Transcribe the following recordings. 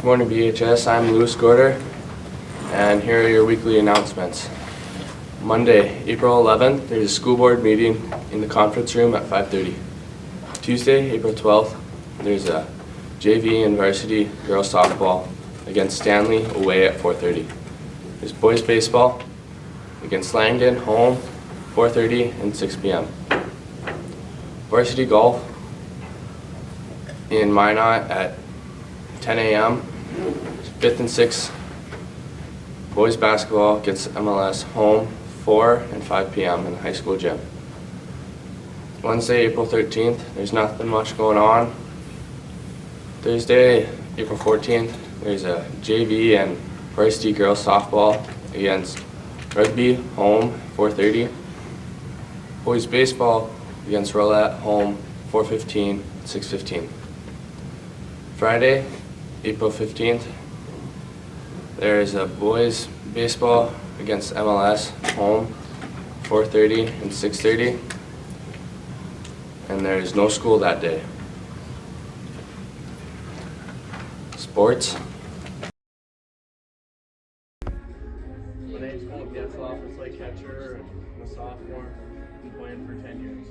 morning, BHS. I'm Louis Gorder, and here are your weekly announcements. Monday, April 11th, there's a school board meeting in the conference room at 5:30. Tuesday, April 12th, there's a JV and varsity girls softball against Stanley away at 4:30. There's boys baseball against Langdon home 4:30 and 6 p.m. Varsity golf in Minot at 10 a.m. 5th and 6th. Boys basketball against MLS home 4 and 5 p.m. in the high school gym. Wednesday, April 13th, there's nothing much going on. Thursday, April 14th, there's a JV and varsity girls softball against Rugby home 4:30. Boys baseball against Rolette home 4:15, 6:15. Friday, April 15th, there is a boys baseball against MLS home 4:30 and 6:30, and there is no school that day. Sports. My name's Cole Getzloff, a play catcher, and I'm a sophomore. Been playing for 10 years.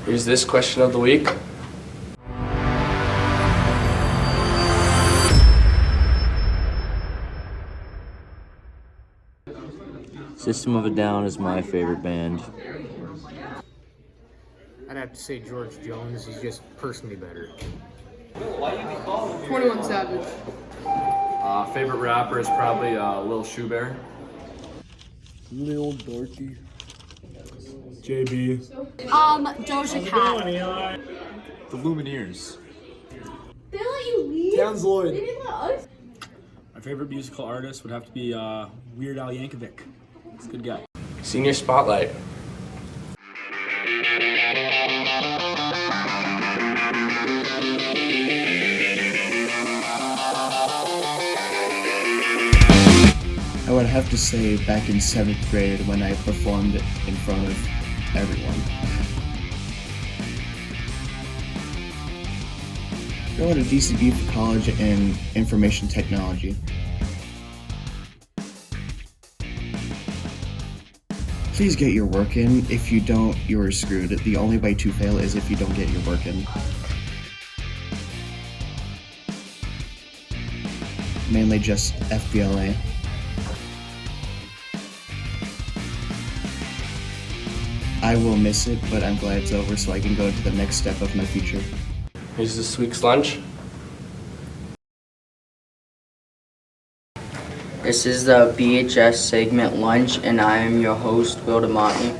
Here's this question of the week. System of a Down is my favorite band. I'd have to say George Jones. He's just personally better. 21 Savage. Favorite rapper is probably Lil Shoebear. Lil Dorky. JB. Doja Cat. The Lumineers. They let you leave? Towns Lloyd. They didn't let us? My favorite musical artist would have to be Weird Al Yankovic. He's a good guy. Senior Spotlight. I would have to say back in 7th grade when I performed in front of everyone. Going to DCB for college in information technology. Please get your work in. If you don't, you're screwed. The only way to fail is if you don't get your work in. Mainly just FBLA. I will miss it, but I'm glad it's over so I can go to the next step of my future. Here's this week's lunch. This is the BHS segment lunch, and I am your host, Will DeMonte.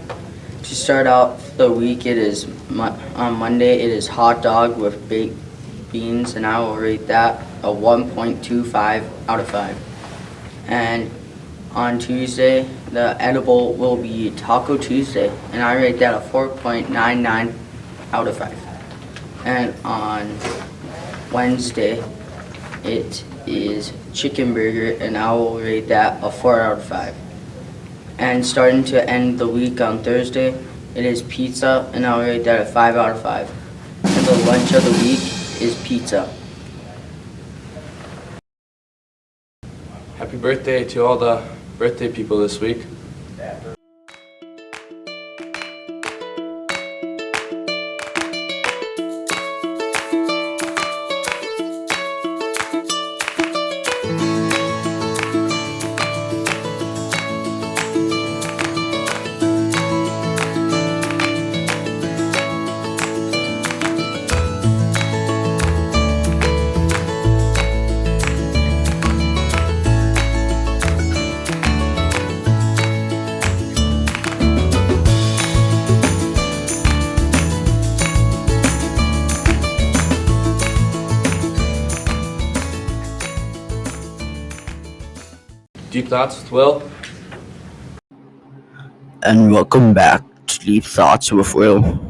To start out the week, on Monday, it is hot dog with baked beans, and I will rate that a 1.25 out of 5. And on Tuesday, the edible will be Taco Tuesday, and I rate that a 4.99 out of 5. And on Wednesday, it is chicken burger, and I will rate that a 4 out of 5. And starting to end the week on Thursday, it is pizza, and I'll rate that a 5 out of 5. And the lunch of the week is pizza. Happy birthday to all the birthday people this week. Deep Thoughts with Will. And welcome back to Deep Thoughts with Will.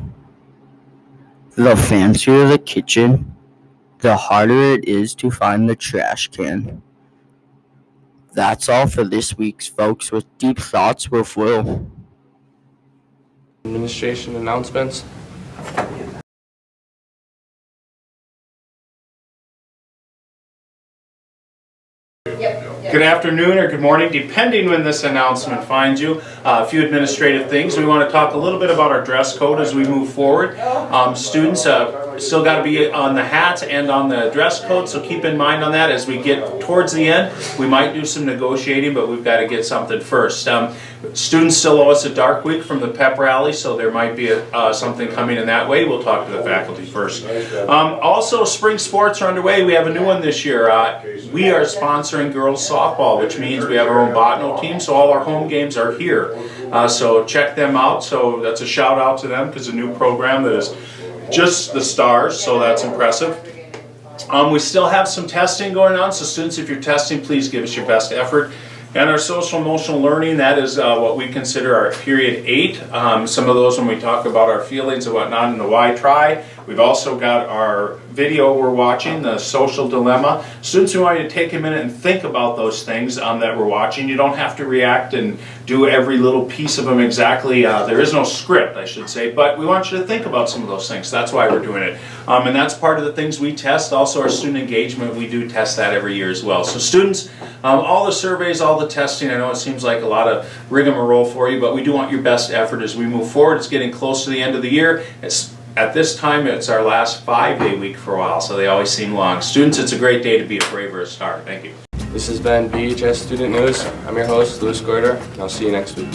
The fancier the kitchen, the harder it is to find the trash can. That's all for this week's folks with Deep Thoughts with Will. Administration announcements. Good afternoon or good morning, depending when this announcement finds you. A few administrative things. We want to talk a little bit about our dress code as we move forward. Students still got to be on the hats and on the dress code, so keep in mind on that as we get towards the end. We might do some negotiating, but we've got to get something first. Students still owe us a dark week from the pep rally, so there might be something coming in that way. We'll talk to the faculty first. Also, spring sports are underway. We have a new one this year. We are sponsoring girls softball, which means we have our own Botno team, so all our home games are here. So check them out. So that's a shout out to them because a new program that is just the stars, so that's impressive. We still have some testing going on, so students, if you're testing, please give us your best effort. And our social emotional learning, that is what we consider our period 8. Some of those when we talk about our feelings and whatnot in the why try. We've also got our video we're watching, the social dilemma. Students, we want you to take a minute and think about those things that we're watching. You don't have to react and do every little piece of them exactly. There is no script, I should say, but we want you to think about some of those things. That's why we're doing it. And that's part of the things we test. Also our student engagement, we do test that every year as well. So students, all the surveys, all the testing, I know it seems like a lot of rigmarole for you, but we do want your best effort as we move forward. It's getting close to the end of the year. At this time, it's our last 5-day week for a while, so they always seem long. Students, it's a great day to be a brave or a star. Thank you. This has been BHS Student News. I'm your host, Louis Gorder, and I'll see you next week.